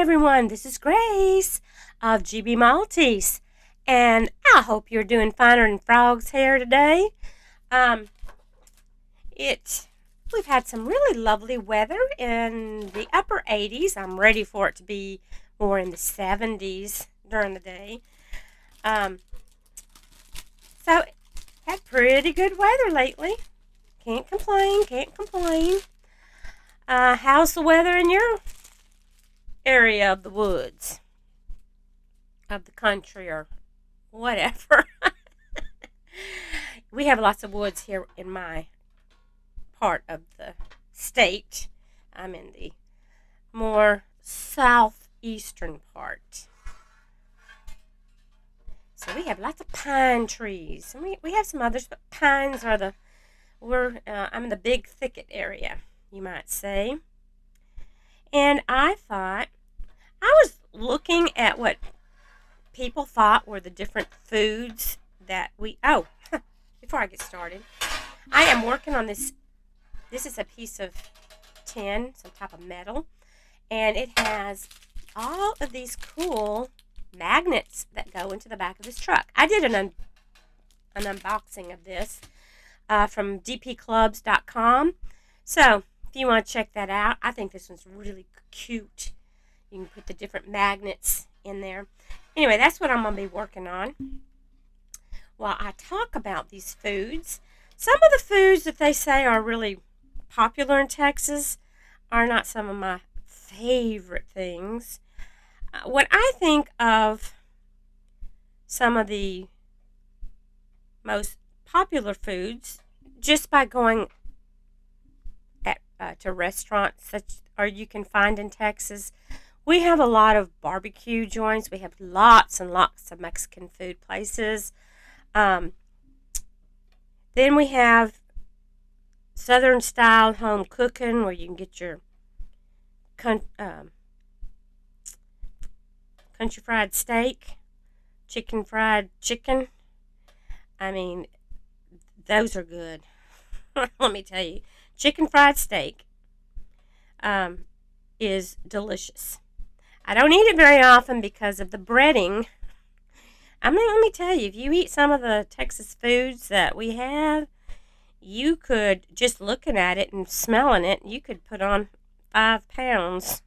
everyone. This is Grace of gbmaltese, and I hope you're doing finer than Frog's hair today. Um, we've had some really lovely weather in the upper 80s. I'm ready for it to be more in the 70s during the day. So had pretty good weather lately. Can't complain. How's the weather in your area of the woods, of the country, or whatever? We have lots of woods here in my part of the state. I'm in the more southeastern part. So we have lots of pine trees. And we have some others, but pines are I'm in the big thicket area, you might say. And I was looking at what people thought were the different foods that before I get started, I am working on this. This is a piece of tin, some type of metal, and it has all of these cool magnets that go into the back of this truck. I did an unboxing of this from dpclubs.com. So if you want to check that out, I think this one's really cute. You can put the different magnets in there. Anyway, that's what I'm going to be working on while I talk about these foods. Some of the foods that they say are really popular in Texas are not some of my favorite things. When I think of some of the most popular foods, just by going to restaurants or you can find in Texas, we have a lot of barbecue joints. We have lots and lots of Mexican food places. Then we have Southern style home cooking, where you can get your country fried steak, fried chicken. I mean, those are good. Let me tell you, chicken fried steak is delicious. I don't eat it very often because of the breading. I mean, let me tell you, if you eat some of the Texas foods that we have, you could, just looking at it and smelling it, you could put on 5 pounds.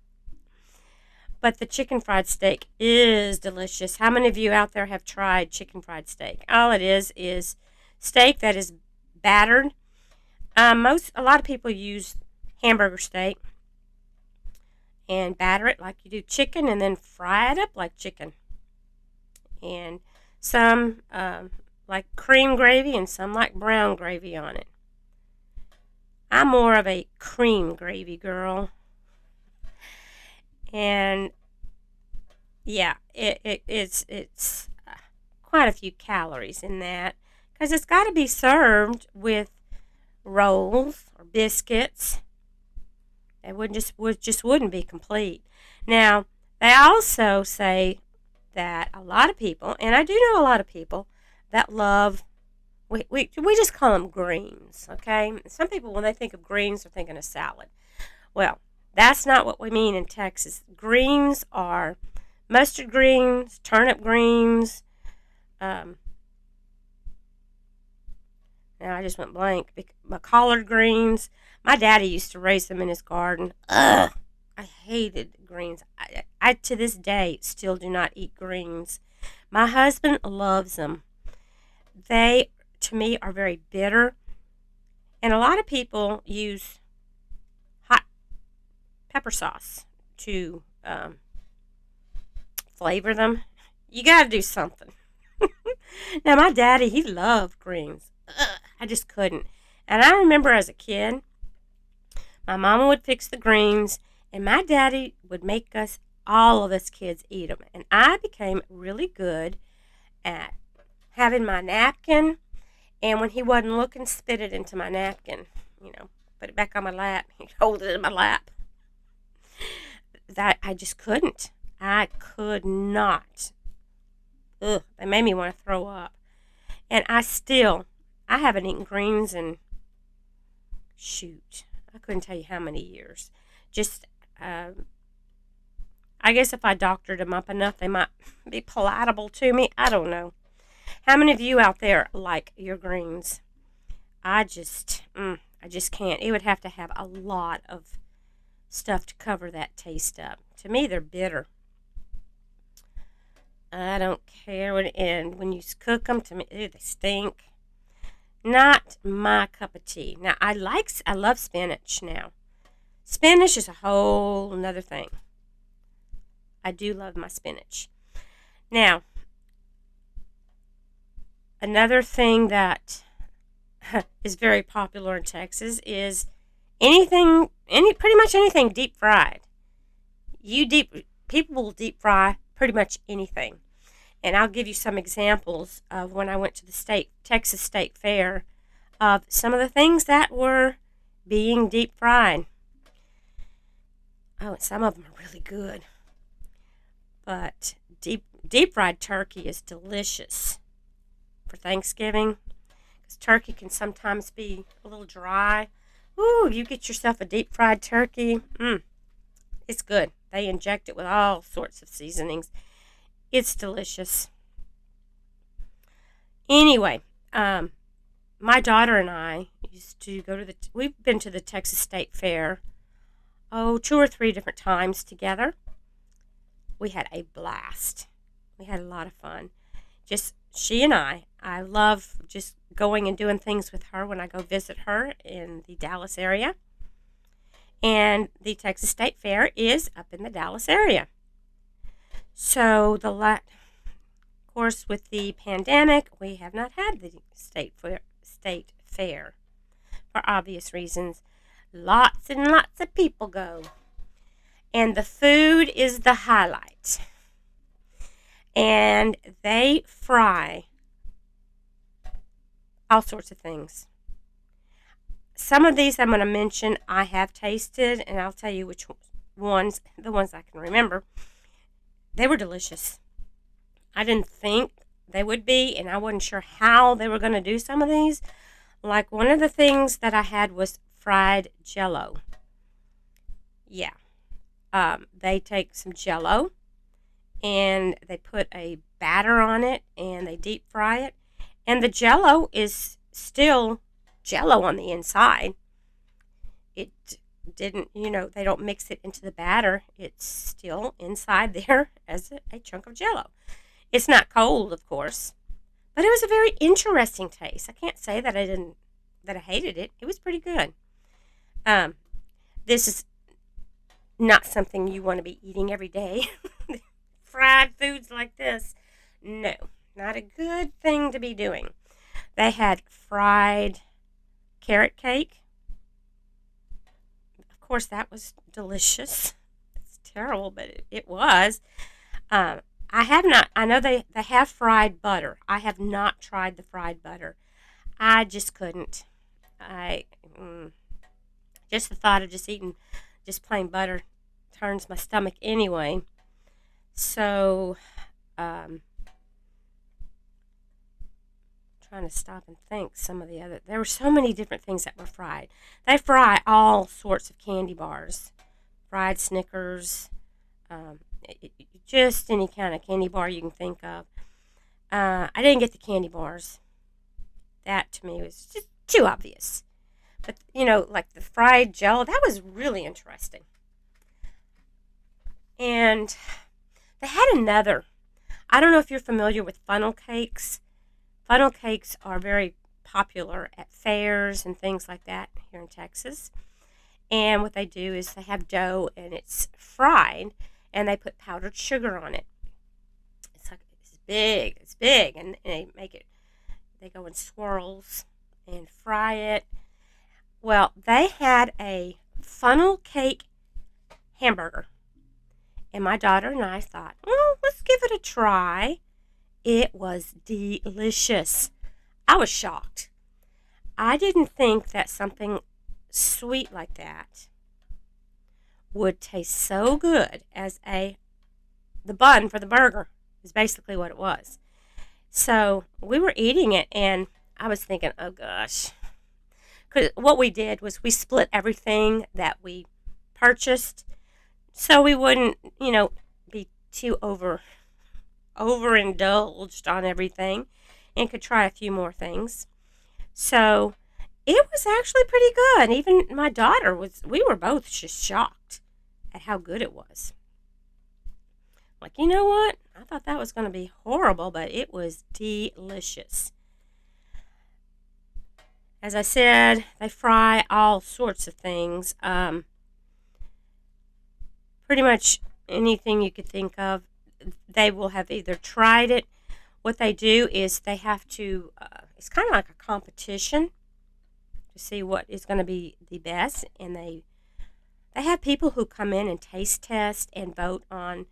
But the chicken fried steak is delicious. How many of you out there have tried chicken fried steak? All it is steak that is battered. A lot of people use hamburger steak and batter it like you do chicken, and then fry it up like chicken. And some like cream gravy, and some like brown gravy on it. I'm more of a cream gravy girl. And yeah, it's quite a few calories in that, because it's got to be served with rolls or biscuits. They wouldn't be complete. Now, they also say that a lot of people, and I do know a lot of people that love, we just call them greens, okay? Some people, when they think of greens, are thinking of salad. Well, that's not what we mean in Texas. Greens are mustard greens, turnip greens. Now I just went blank. Collard greens. My daddy used to raise them in his garden. Ugh, I hated greens. I to this day still do not eat greens. My husband loves them. They, to me, are very bitter. And a lot of people use hot pepper sauce to flavor them. You got to do something. Now, my daddy, he loved greens. Ugh, I just couldn't. And I remember as a kid, my mama would fix the greens, and my daddy would make all of us kids, eat them. And I became really good at having my napkin, and when he wasn't looking, spit it into my napkin. Put it back on my lap. He'd hold it in my lap. That I just couldn't. I could not. Ugh, they made me want to throw up. And I haven't eaten greens in, I couldn't tell you how many years. I I guess if I doctored them up enough, they might be palatable to me. I don't know. How many of you out there like your greens? I just can't. It would have to have a lot of stuff to cover that taste up. To me, they're bitter. I don't care when you cook them. To me, ew, they stink. Not my cup of tea. Now I love spinach. Now spinach is a whole another thing. I do love my spinach. Now another thing that is very popular in Texas is pretty much anything deep fried. People will deep fry pretty much anything. And I'll give you some examples of when I went to the Texas State Fair of some of the things that were being deep fried. Oh, and some of them are really good. But deep fried turkey is delicious for Thanksgiving. Because turkey can sometimes be a little dry. Ooh, you get yourself a deep fried turkey. It's good. They inject it with all sorts of seasonings. It's delicious. Anyway, my daughter and I used to go to we've been to the Texas State Fair, 2 or 3 different times together. We had a blast. We had a lot of fun. Just she and I love just going and doing things with her when I go visit her in the Dallas area. And the Texas State Fair is up in the Dallas area. So of course, with the pandemic, we have not had the state fair for obvious reasons. Lots and lots of people go, and the food is the highlight. And they fry all sorts of things. Some of these I'm going to mention I have tasted, and I'll tell you which ones, the ones I can remember. They were delicious. I didn't think they would be, and I wasn't sure how they were going to do some of these. Like one of the things that I had was fried Jello. Yeah. They take some Jello, and they put a batter on it, and they deep fry it. And the Jello is still Jello on the inside. It didn't, they don't mix it into the batter. It's still inside there as a chunk of Jello. It's not cold, of course, but it was a very interesting taste. I can't say that I hated it. It was pretty good. This is not something you want to be eating every day. Fried foods like this, no, not a good thing to be doing. They had fried carrot cake. Of course, that was delicious. It's terrible, but it was. I know they have fried butter. I have not tried the fried butter. I just couldn't. Just the thought of just eating just plain butter turns my stomach anyway. So, trying to stop and think some of there were so many different things that were fried. They fry all sorts of candy bars, fried Snickers, just any kind of candy bar you can think of. I didn't get the candy bars. That to me was just too obvious. But, like the fried Jello, that was really interesting. And they had another. I don't know if you're familiar with funnel cakes. Funnel cakes are very popular at fairs and things like that here in Texas. And what they do is they have dough and it's fried, and they put powdered sugar on it. It's big, and they go in swirls and fry it. Well, they had a funnel cake hamburger, and my daughter and I thought, well, let's give it a try. It was delicious. I was shocked. I didn't think that something sweet like that would taste so good as the bun for the burger is basically what it was. So we were eating it, and I was thinking, oh gosh. Because what we did was we split everything that we purchased so we wouldn't, be too overindulged on everything and could try a few more things. So it was actually pretty good. Even my daughter we were both just shocked at how good it was. Like, you know what? I thought that was going to be horrible, but it was delicious. As I said, they fry all sorts of things. Pretty much anything you could think of, they will have either tried it. What they do is they have to, it's kind of like a competition to see what is going to be the best. And they have people who come in and taste test and vote on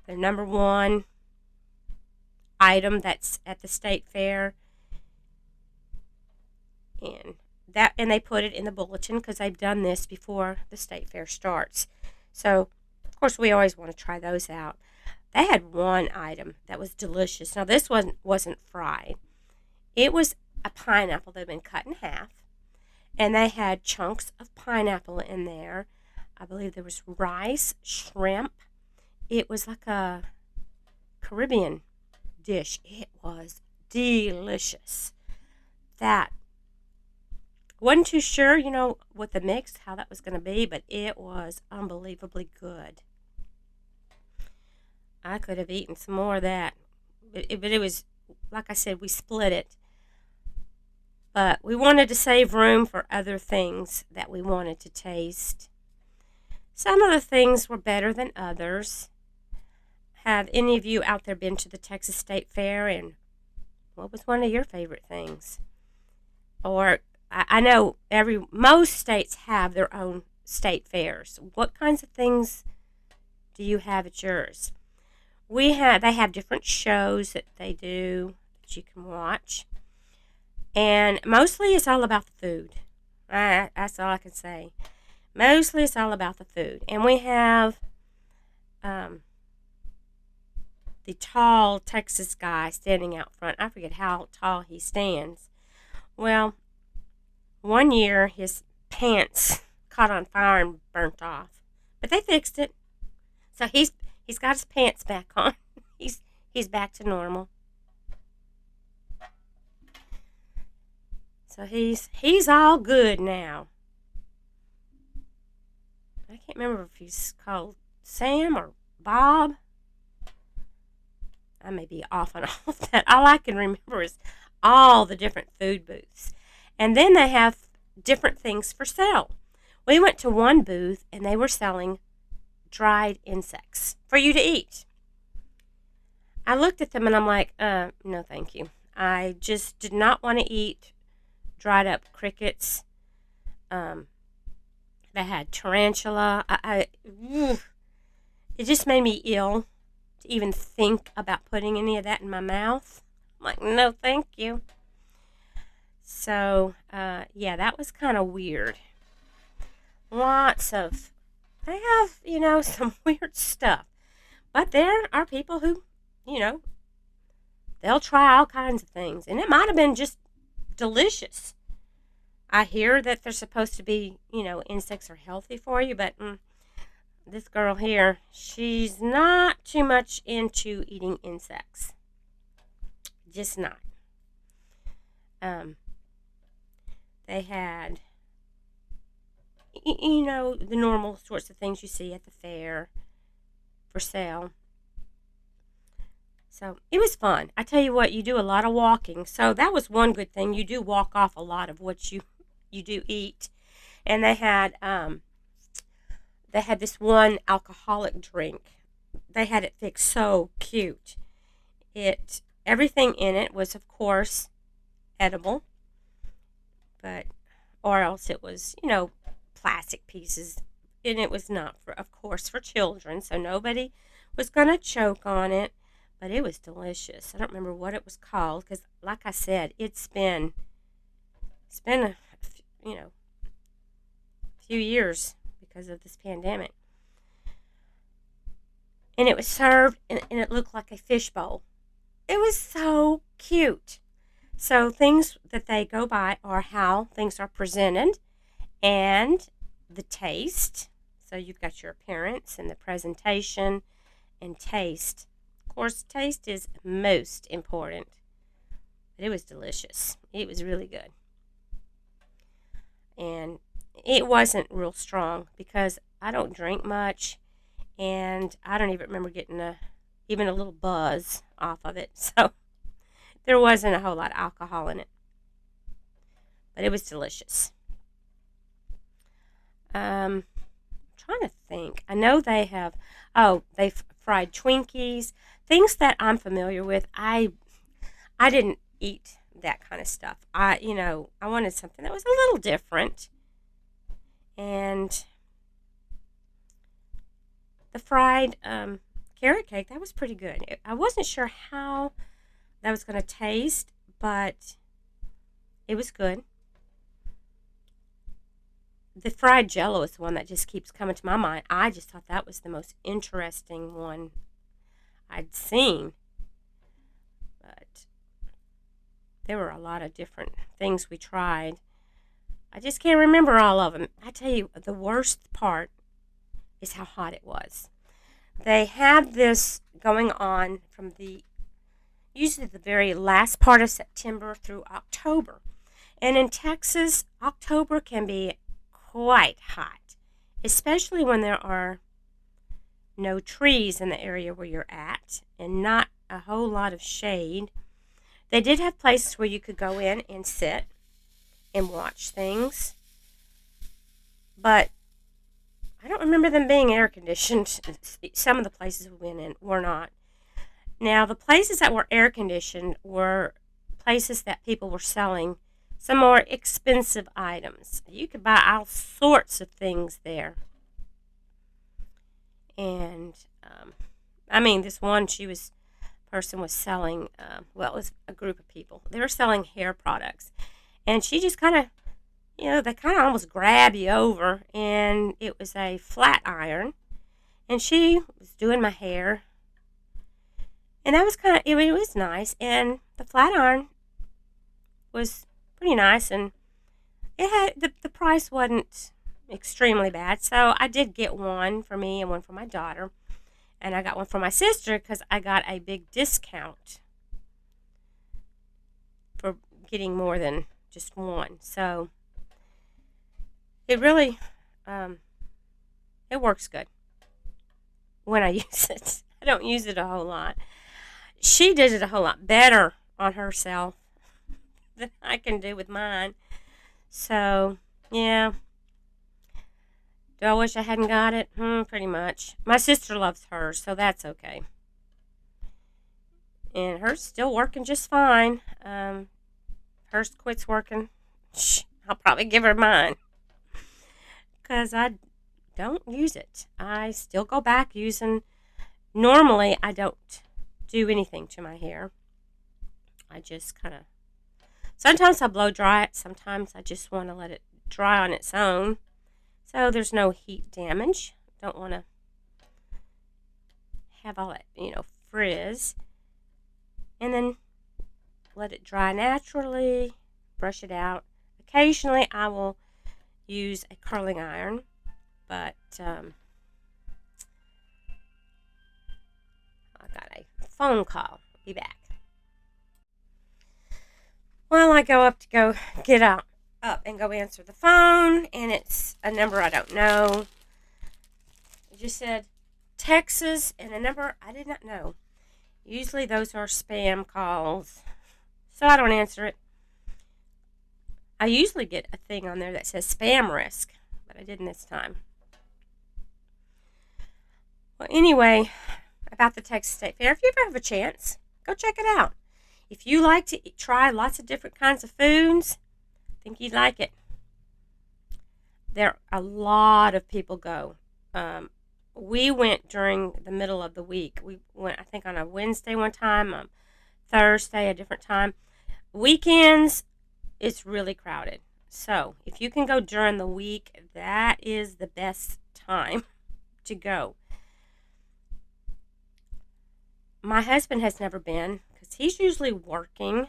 their number one item that's at the state fair. And they put it in the bulletin because they've done this before the state fair starts. So, of course, we always want to try those out. They had one item that was delicious. Now, this one wasn't fried. It was a pineapple that had been cut in half, and they had chunks of pineapple in there. I believe there was rice, shrimp. It was like a Caribbean dish. It was delicious. That wasn't too sure, with the mix, how that was going to be, but it was unbelievably good. I could have eaten some more of that. But it was, like I said, we split it. But we wanted to save room for other things that we wanted to taste. Some of the things were better than others. Have any of you out there been to the Texas State Fair, and what was one of your favorite things? Or I know most states have their own state fairs. What kinds of things do you have at yours? They have different shows that they do that you can watch, and mostly it's all about the food. That's all I can say. Mostly it's all about the food, and we have the tall Texas guy standing out front. I forget how tall he stands. Well, one year his pants caught on fire and burnt off, but they fixed it. So he's got his pants back on. He's back to normal. So he's all good now. I can't remember if he's called Sam or Bob. I may be off on all of that. All I can remember is all the different food booths. And then they have different things for sale. We went to one booth and they were selling dried insects for you to eat. I looked at them and I'm like, no thank you. I just did not want to eat dried up crickets. They had tarantula. It just made me ill to even think about putting any of that in my mouth. I'm like, no thank you. So, yeah, that was kind of weird. They have, some weird stuff. But there are people who, they'll try all kinds of things. And it might have been just delicious. I hear that they're supposed to be, insects are healthy for you, but this girl here, she's not too much into eating insects. Just not. They had, the normal sorts of things you see at the fair for sale. So it was fun. I tell you what, you do a lot of walking. So that was one good thing. You do walk off a lot of what you do eat. And they had this one alcoholic drink. They had it fixed so cute. Everything in it was, of course, edible, or else it was, plastic pieces, and it was not, of course, for children, so nobody was going to choke on it, but it was delicious. I don't remember what it was called, because, like I said, it's been a few years because of this pandemic, and it was served, and it looked like a fishbowl. It was so cute. So things that they go by are how things are presented and the taste. So you've got your appearance and the presentation and taste. Of course, taste is most important. But it was delicious. It was really good. And it wasn't real strong because I don't drink much, and I don't even remember getting even a little buzz off of it. So there wasn't a whole lot of alcohol in it, but it was delicious. Trying to think. I know they have. Oh, they've fried Twinkies, things that I'm familiar with. I didn't eat that kind of stuff. I wanted something that was a little different, and the fried carrot cake, that was pretty good. I wasn't sure how that was going to taste, but it was good. The fried jello is the one that just keeps coming to my mind. I just thought that was the most interesting one I'd seen. But there were a lot of different things we tried. I just can't remember all of them. I tell you, the worst part is how hot it was. They have this going on from usually the very last part of September through October. And in Texas, October can be quite hot, especially when there are no trees in the area where you're at and not a whole lot of shade. They did have places where you could go in and sit and watch things, but I don't remember them being air conditioned. Some of the places we went in were not. Now, the places that were air conditioned were places that people were selling some more expensive items. You could buy all sorts of things there. And this one person was selling. It was a group of people. They were selling hair products, and she just kind of, they kind of almost grab you over, and it was a flat iron, and she was doing my hair, and that was it was nice, and the flat iron was pretty nice, and it had the price wasn't extremely bad, so I did get one for me and one for my daughter, and I got one for my sister because I got a big discount for getting more than just one. So it really it works good when I use it. I don't use it a whole lot. She did it a whole lot better on herself than I can do with mine. So, yeah. Do I wish I hadn't got it? Pretty much. My sister loves hers, so that's okay. And hers still working just fine. Hers quits working. I'll probably give her mine. Because I don't use it. I still go back using... Normally, I don't do anything to my hair. I just kind of... Sometimes I blow dry it. Sometimes I just want to let it dry on its own. So there's no heat damage. Don't want to have all that, frizz. And then let it dry naturally. Brush it out. Occasionally I will use a curling iron. But I got a phone call. I'll be back. Well, I go up to go get up and go answer the phone, and it's a number I don't know. It just said Texas and a number I did not know. Usually those are spam calls, so I don't answer it. I usually get a thing on there that says spam risk, but I didn't this time. Well, anyway, about the Texas State Fair, if you ever have a chance, go check it out. If you like to try lots of different kinds of foods, I think you'd like it. There a lot of people go. We went during the middle of the week. We went, I think, on a Wednesday one time, Thursday a different time. Weekends, it's really crowded. So if you can go during the week, that is the best time to go. My husband has never been because he's usually working.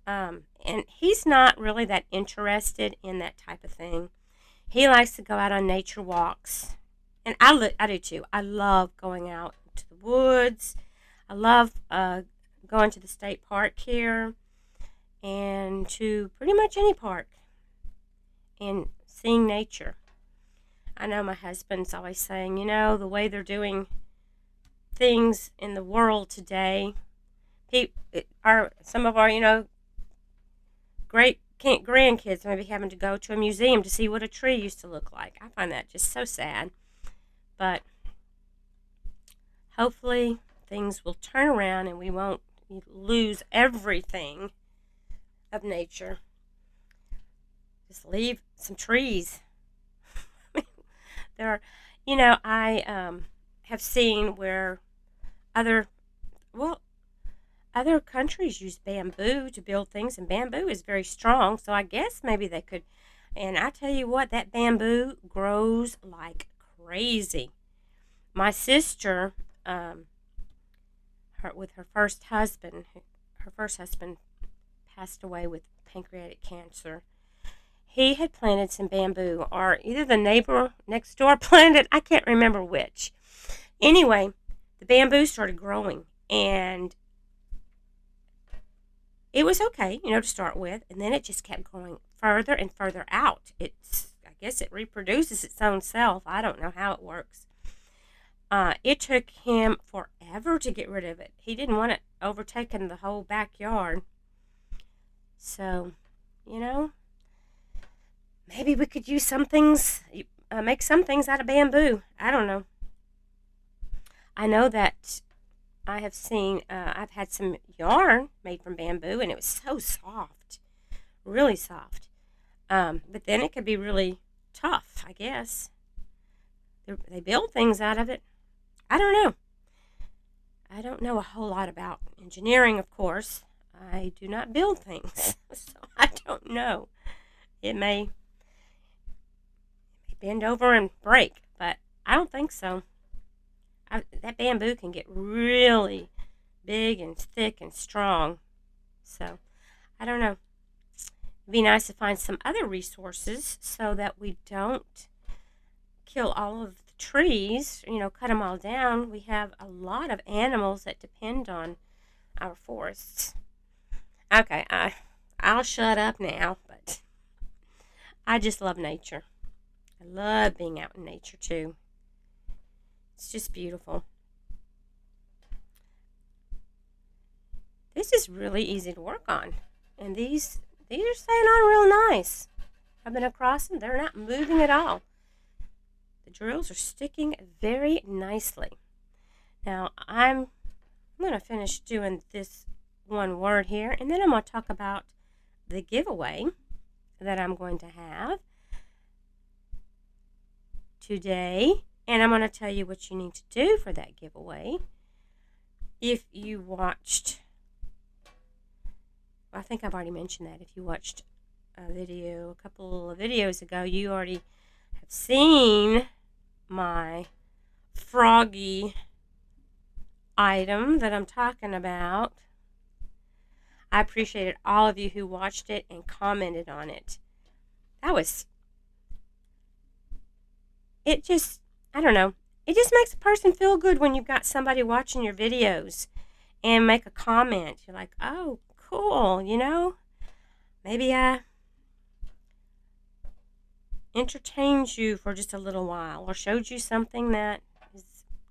And he's not really that interested in that type of thing. He likes to go out on nature walks And I do too. I love going out to the woods. I love going to the state park here and to pretty much any park and seeing nature. I know my husband's always saying, the way they're doing things in the world today, some of our, great grandkids maybe having to go to a museum to see what a tree used to look like. I find that just so sad. But hopefully things will turn around and we won't lose everything of nature. Just leave some trees. There are, I have seen where other countries use bamboo to build things, and bamboo is very strong, so I guess maybe they could. And I tell you what, that bamboo grows like crazy. My sister, with her first husband passed away with pancreatic cancer. He had planted some bamboo, or either the neighbor next door planted, I can't remember which. Anyway, the bamboo started growing, and it was okay, to start with, and then it just kept growing further and further out. I guess it reproduces its own self. I don't know how it works. It took him forever to get rid of it. He didn't want it overtaking the whole backyard. So, maybe we could use some things, make some things out of bamboo. I don't know. I know that I have seen, I've had some yarn made from bamboo, and it was so soft, really soft. But then it could be really tough, I guess. They build things out of it. I don't know. I don't know a whole lot about engineering, of course. I do not build things, so I don't know. It may bend over and break, but I don't think so. That bamboo can get really big and thick and strong. So, I don't know. It'd be nice to find some other resources so that we don't kill all of the trees, cut them all down. We have a lot of animals that depend on our forests. Okay, I'll shut up now, but I just love nature. I love being out in nature too. It's just beautiful. This is really easy to work on. And these are staying on real nice. I've been across them. They're not moving at all. The drills are sticking very nicely. Now, I'm going to finish doing this one word here, and then I'm going to talk about the giveaway that I'm going to have today. And I'm going to tell you what you need to do for that giveaway. If you watched, I think I've already mentioned that. If you watched a couple of videos ago, you already have seen my Froggy item that I'm talking about. I appreciated all of you who watched it and commented on it. I don't know. It just makes a person feel good when you've got somebody watching your videos and make a comment. You're like, oh, cool, Maybe I entertained you for just a little while or showed you something that is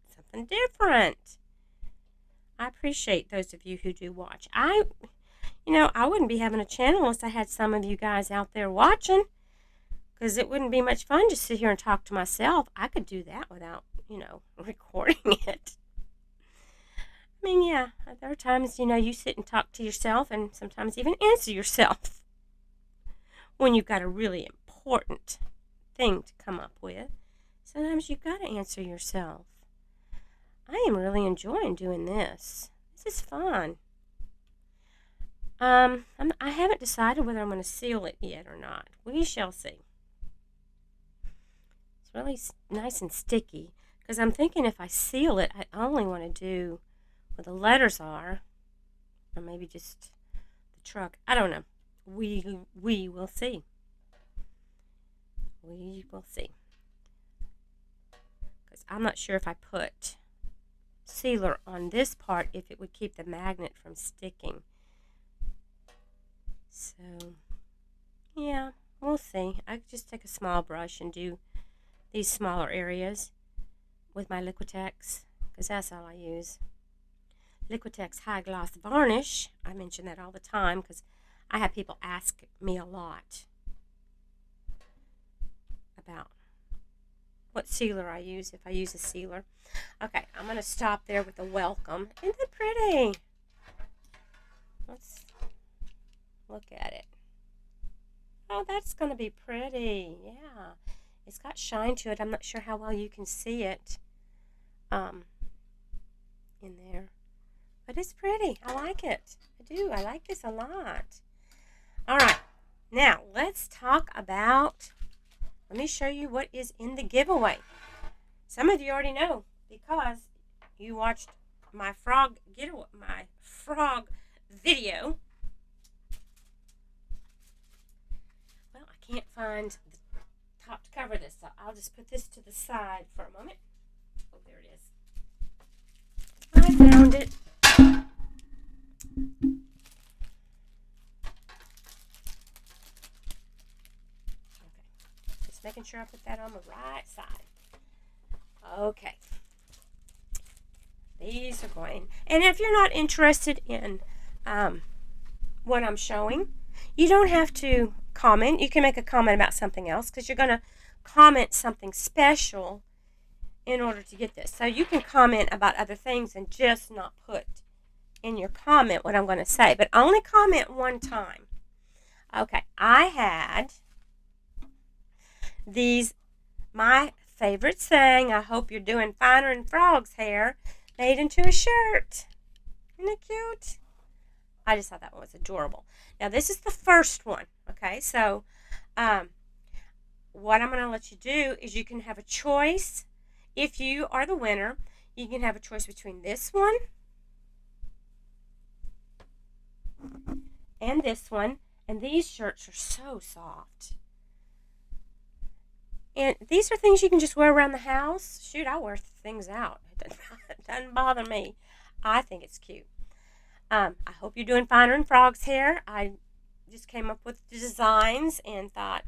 something different. I appreciate those of you who do watch. I wouldn't be having a channel unless I had some of you guys out there watching. Because it wouldn't be much fun to sit here and talk to myself. I could do that without, recording it. I mean, yeah, there are times, you sit and talk to yourself and sometimes even answer yourself when you've got a really important thing to come up with. Sometimes you've got to answer yourself. I am really enjoying doing this. This is fun. I haven't decided whether I'm going to seal it yet or not. We shall see. Really nice and sticky, because I'm thinking if I seal it, I only want to do where the letters are, or maybe just the truck. I don't know. We will see. We will see. because I'm not sure if I put sealer on this part if it would keep the magnet from sticking. So yeah, we'll see. I could just take a small brush and do these smaller areas with my Liquitex, because that's all I use. Liquitex High Gloss Varnish. I mention that all the time because I have people ask me a lot about what sealer I use, if I use a sealer. Okay, I'm going to stop there with the welcome. Isn't it pretty? Let's look at it. Oh, that's going to be pretty. Yeah. It's got shine to it. I'm not sure how well you can see it in there. But it's pretty. I like it. I do. I like this a lot. All right. Now, let's talk about, let me show you what is in the giveaway. Some of you already know because you watched my frog video. Well, I can't find the top to cover this, so I'll just put this to the side for a moment. Oh, there it is. I found it. Okay, just making sure I put that on the right side. Okay. These are going, and if you're not interested in what I'm showing, you don't have to comment. You can make a comment about something else because you're going to comment something special in order to get this. So you can comment about other things and just not put in your comment what I'm going to say, but only comment one time. Okay, I had these, my favorite saying, I hope you're doing finer in Frog's hair, made into a shirt. Isn't it cute? I just thought that one was adorable. Now, this is the first one, okay? So, what I'm going to let you do is you can have a choice. If you are the winner, you can have a choice between this one and this one. And these shirts are so soft. And these are things you can just wear around the house. Shoot, I wear things out. It doesn't bother me. I think it's cute. I hope you're doing finer in Frog's hair. I just came up with the designs and thought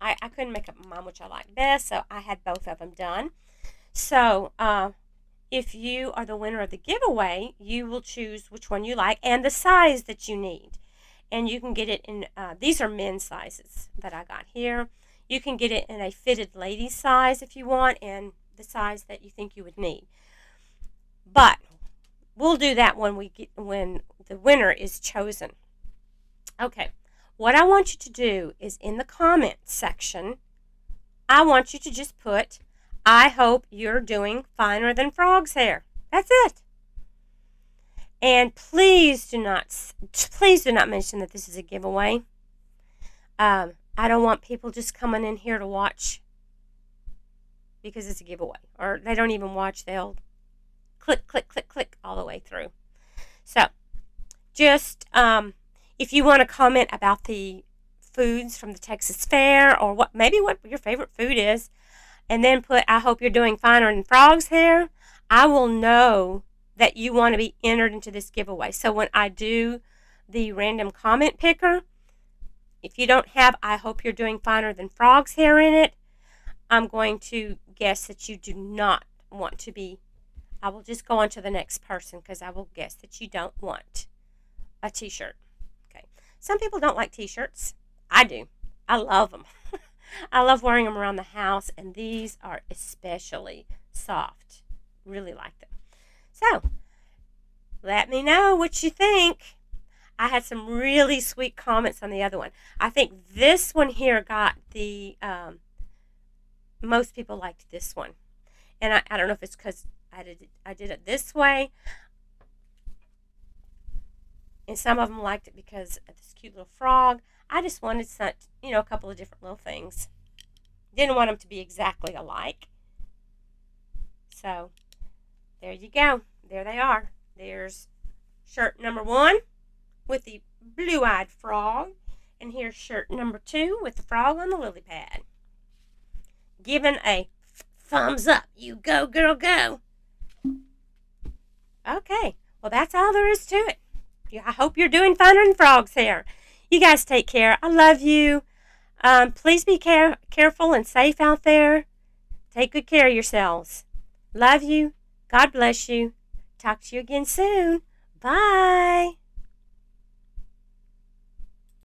I couldn't make up mine, which I like best, so I had both of them done. So if you are the winner of the giveaway, you will choose which one you like and the size that you need. And you can get it in, these are men's sizes that I got here. You can get it in a fitted lady size if you want, and the size that you think you would need. But we'll do that when the winner is chosen. Okay, what I want you to do is in the comment section, I want you to just put, I hope you're doing finer than Frog's hair. That's it. And please do not mention that this is a giveaway. I don't want people just coming in here to watch because it's a giveaway. Or they don't even watch. They'll click, click, click, click all the way through. So, just if you want to comment about the foods from the Texas Fair or what your favorite food is, and then put, I hope you're doing finer than Frog's hair, I will know that you want to be entered into this giveaway. So when I do the random comment picker, if you don't have I hope you're doing finer than Frog's hair in it, I'm going to guess that you do not want to be. I will just go on to the next person because I will guess that you don't want a t-shirt. Okay. Some people don't like t-shirts. I do. I love them. I love wearing them around the house, and these are especially soft. Really like them. So, let me know what you think. I had some really sweet comments on the other one. I think this one here got the, most people liked this one. And I don't know if it's because I did it this way. And some of them liked it because of this cute little frog. I just wanted a couple of different little things. Didn't want them to be exactly alike. So, there you go. There they are. There's shirt number 1 with the blue-eyed frog. And here's shirt number 2 with the frog on the lily pad. giving a thumbs up. You go, girl, go. Okay. Well, that's all there is to it. Yeah, I hope you're doing fun in Frog's hair. You guys take care. I love you. Please be careful and safe out there. Take good care of yourselves. Love you. God bless you. Talk to you again soon. Bye.